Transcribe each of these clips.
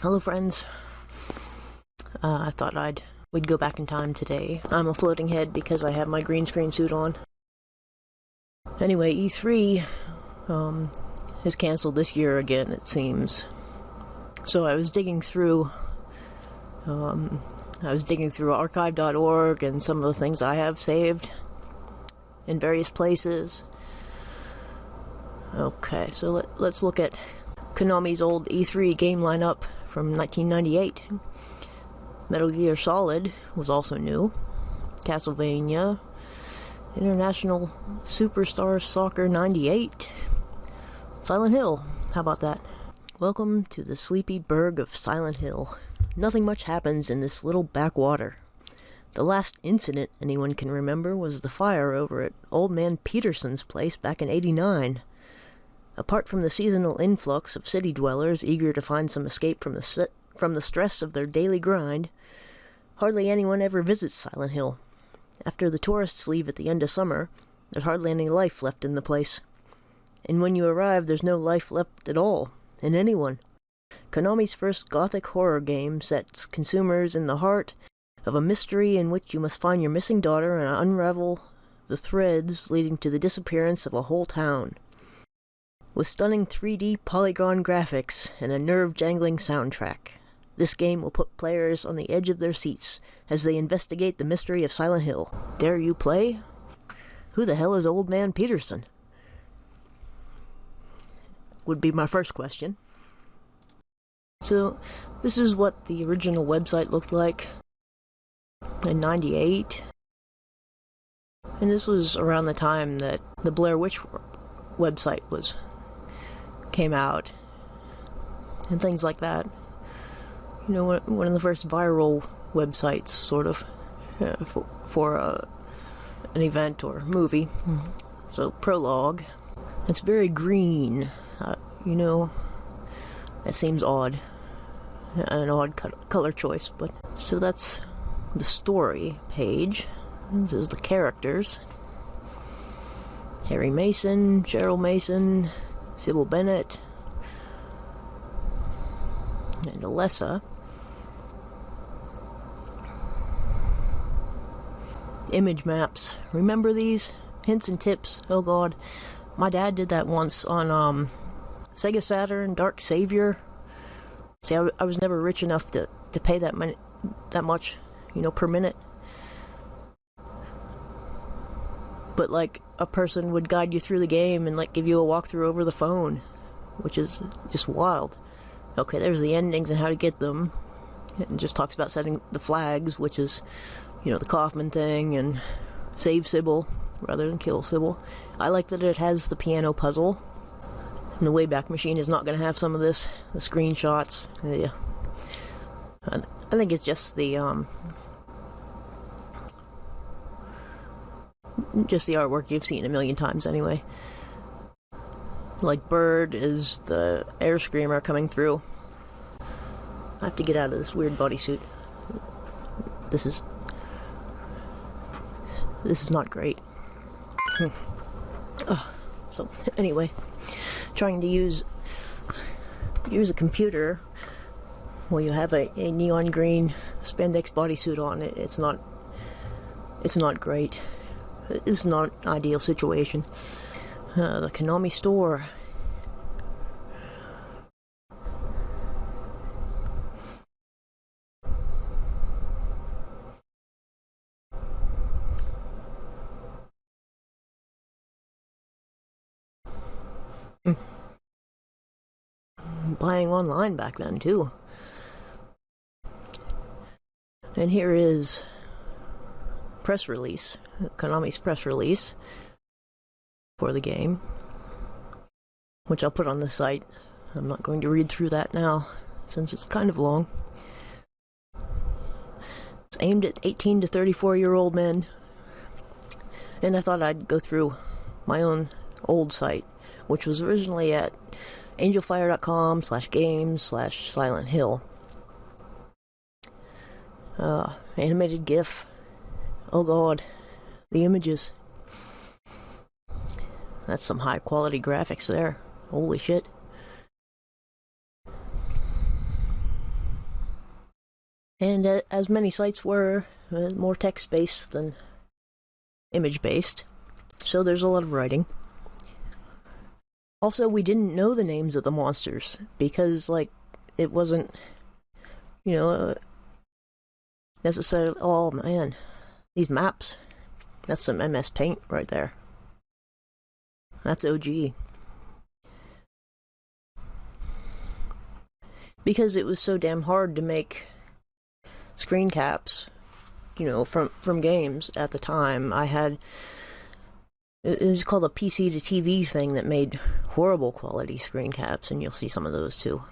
Hello friends, I thought we'd go back in time today. I'm a floating head because I have my green screen suit on. Anyway, E3 is cancelled this year again, it seems. So I was digging through archive.org and some of the things I have saved in various places. Okay, so let's look at Konami's old E3 game lineup from 1998. Metal Gear Solid was also new. Castlevania, International Superstar Soccer 98, Silent Hill. How about that? Welcome to the sleepy burg of Silent Hill. Nothing much happens in this little backwater. The last incident anyone can remember was the fire over at Old Man Peterson's place back in '89. Apart from the seasonal influx of city dwellers eager to find some escape from the stress of their daily grind, hardly anyone ever visits Silent Hill. After the tourists leave at the end of summer, there's hardly any life left in the place. And when you arrive, there's no life left at all, in anyone. Konami's first gothic horror game sets consumers in the heart of a mystery in which you must find your missing daughter and unravel the threads leading to the disappearance of a whole town. With stunning 3D polygon graphics and a nerve-jangling soundtrack, this game will put players on the edge of their seats as they investigate the mystery of Silent Hill. Dare you play? Who the hell is Old Man Peterson? Would be my first question. So, this is what the original website looked like in '98. And this was around the time that the Blair Witch website came out and things like that. You know, one of the first viral websites, sort of, for an event or movie. So, Prologue. It's very green. You know, that seems odd. An odd color choice, but... So that's the story page. This is the characters. Harry Mason, Cheryl Mason, Sybil Bennett, and Alessa. Image maps. Remember these? Hints and tips. Oh god. My dad did that once on Sega Saturn, Dark Savior. See, I was never rich enough to pay that much, you know, per minute. But, like, a person would guide you through the game and, like, give you a walkthrough over the phone, which is just wild. Okay, there's the endings and how to get them. It just talks about setting the flags, which is, you know, the Kaufman thing, and save Sybil rather than kill Sybil. I like that it has the piano puzzle. And the Wayback Machine is not going to have some of this. The screenshots. Yeah. I think it's just the artwork you've seen a million times anyway. Like Bird is the air screamer coming through. I have to get out of this weird bodysuit. This is not great. So anyway, trying to use a computer while you have a neon green spandex bodysuit on. It's not great. It's not an ideal situation. The Konami store. Buying online back then too. And here is press release, Konami's press release for the game, which I'll put on the site. I'm not going to read through that now since it's kind of long. It's aimed at 18 to 34-year-old men, and I thought I'd go through my own old site, which was originally at angelfire.com/games/Silent Hill. Animated GIF. Oh god, the images. That's some high quality graphics there. Holy shit. And as many sites were, more text-based than image-based. So there's a lot of writing. Also, we didn't know the names of the monsters because, like, it wasn't, necessarily. Oh man, these maps. That's some MS Paint right there. That's OG. Because it was so damn hard to make screen caps, from games at the time. It was called a PC to TV thing that made horrible quality screen caps, and you'll see some of those too.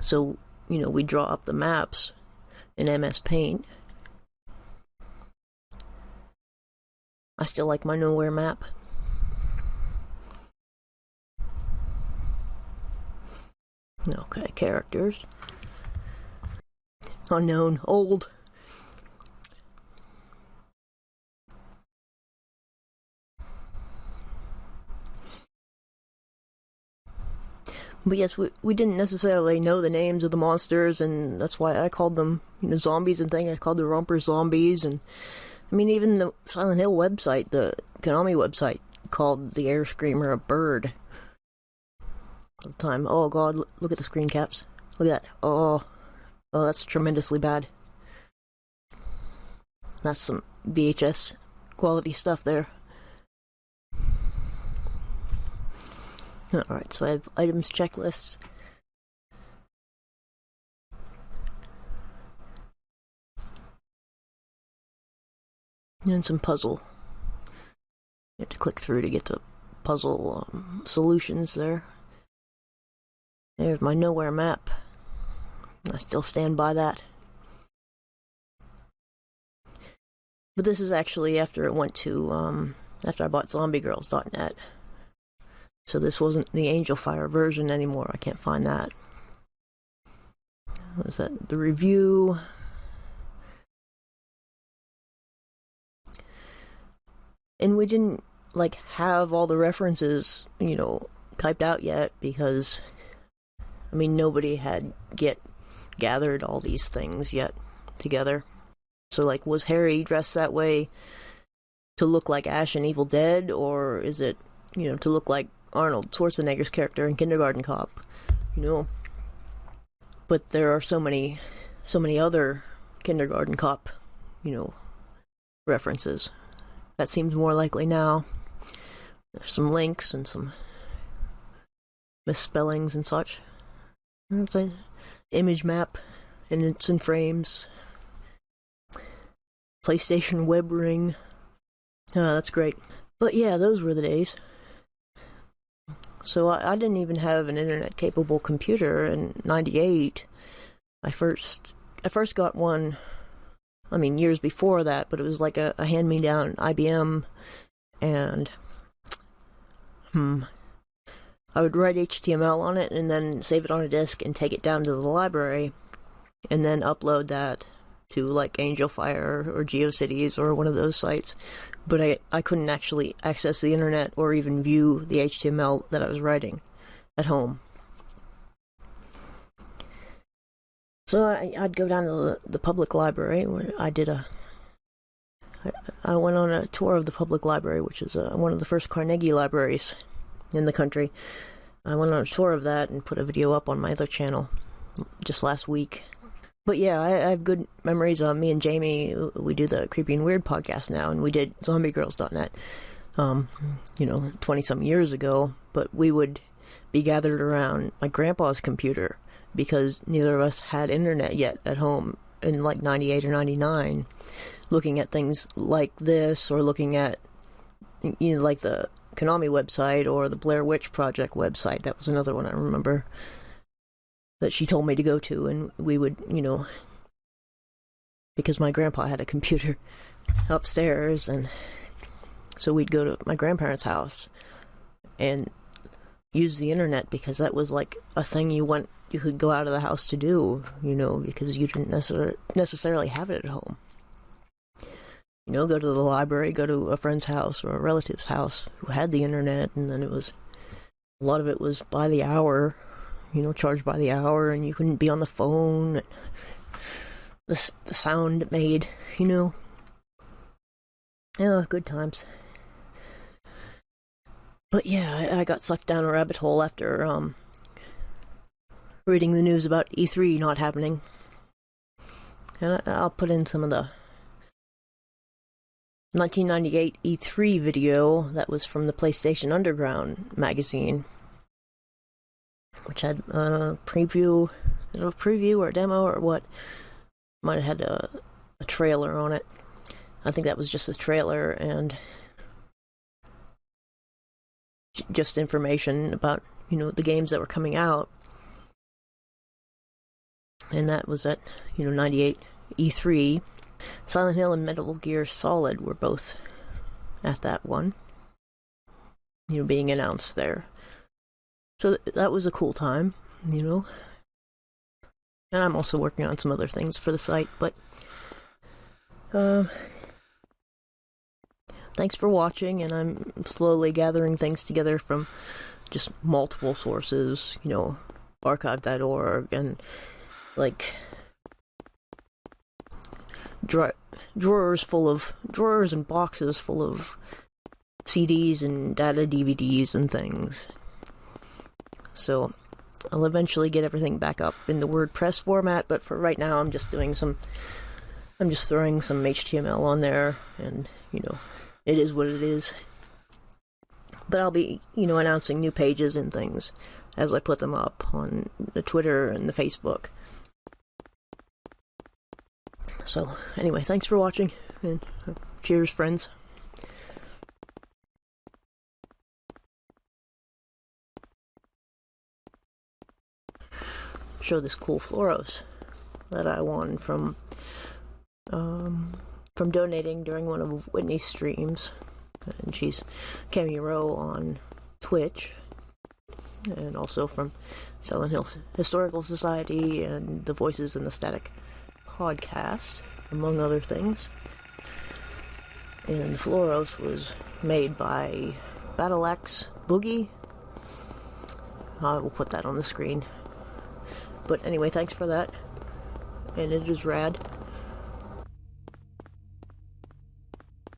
So, we draw up the maps in MS Paint. I still like my Nowhere map. Okay, characters. Unknown, old. But yes, we didn't necessarily know the names of the monsters, and that's why I called them, zombies and things. I called the Romper zombies, and I mean, even the Silent Hill website, the Konami website, called the Air Screamer a bird. At the time, oh god, look at the screen caps. Look at that. Oh, that's tremendously bad. That's some VHS quality stuff there. Alright, so I have items checklists. And some puzzle. You have to click through to get the puzzle solutions there. There's my Nowhere map. I still stand by that. But this is actually after it went to, after I bought zombiegirls.net. So this wasn't the Angel Fire version anymore. I can't find that. What was that? The review. And we didn't, have all the references, typed out yet because, nobody had gathered all these things yet together. So, was Harry dressed that way to look like Ash in Evil Dead, or is it, to look like Arnold Schwarzenegger's character in Kindergarten Cop, But there are so many other Kindergarten Cop, references. That seems more likely now. There's some links and some misspellings and such. It's an image map, and it's in frames. PlayStation web ring. That's great. But yeah, those were the days. So I didn't even have an internet-capable computer in '98. I first got one, years before that, but it was like a hand-me-down IBM, and I would write HTML on it and then save it on a disk and take it down to the library, and then upload that to Angel Fire or GeoCities or one of those sites. But I couldn't actually access the internet or even view the HTML that I was writing at home. So I'd go down to the public library where I went on a tour of the public library, which is one of the first Carnegie libraries in the country. I went on a tour of that and put a video up on my other channel just last week. But yeah, I have good memories. Me and Jamie, we do the Creepy and Weird podcast now, and we did zombiegirls.net, 20-some years ago. But we would be gathered around my grandpa's computer because neither of us had internet yet at home in 98 or 99, looking at things like this, or looking at, the Konami website or the Blair Witch Project website. That was another one I remember that she told me to go to, and we would, because my grandpa had a computer upstairs, and so we'd go to my grandparents' house and use the internet, because that was a thing you could go out of the house to do, because you didn't necessarily have it at home. Go to the library, go to a friend's house or a relative's house who had the internet, and then a lot of it was by the hour, charged by the hour, and you couldn't be on the phone. The sound it made, Yeah, good times. But yeah, I got sucked down a rabbit hole after reading the news about E3 not happening. And I'll put in some of the 1998 E3 video that was from the PlayStation Underground magazine, which had a preview or a demo or what. Might have had a trailer on it. I think that was just a trailer and just information about, the games that were coming out. And that was at, 98 E3. Silent Hill and Metal Gear Solid were both at that one, being announced there. So that was a cool time, And I'm also working on some other things for the site, but thanks for watching, and I'm slowly gathering things together from just multiple sources, archive.org and drawers and boxes full of CDs and data DVDs and things. So I'll eventually get everything back up in the WordPress format, but for right now I'm just throwing some HTML on there, and it is what it is. But I'll be announcing new pages and things as I put them up on the Twitter and the Facebook. So anyway, thanks for watching, and cheers, friends. Show this cool Flauros that I won from donating during one of Whitney's streams, and she's cameo on Twitch, and also from Silent Hill Historical Society and the Voices in the Static podcast, among other things. And Flauros was made by BattleX Boogie. I will put that on the screen. But anyway, thanks for that. And it is rad.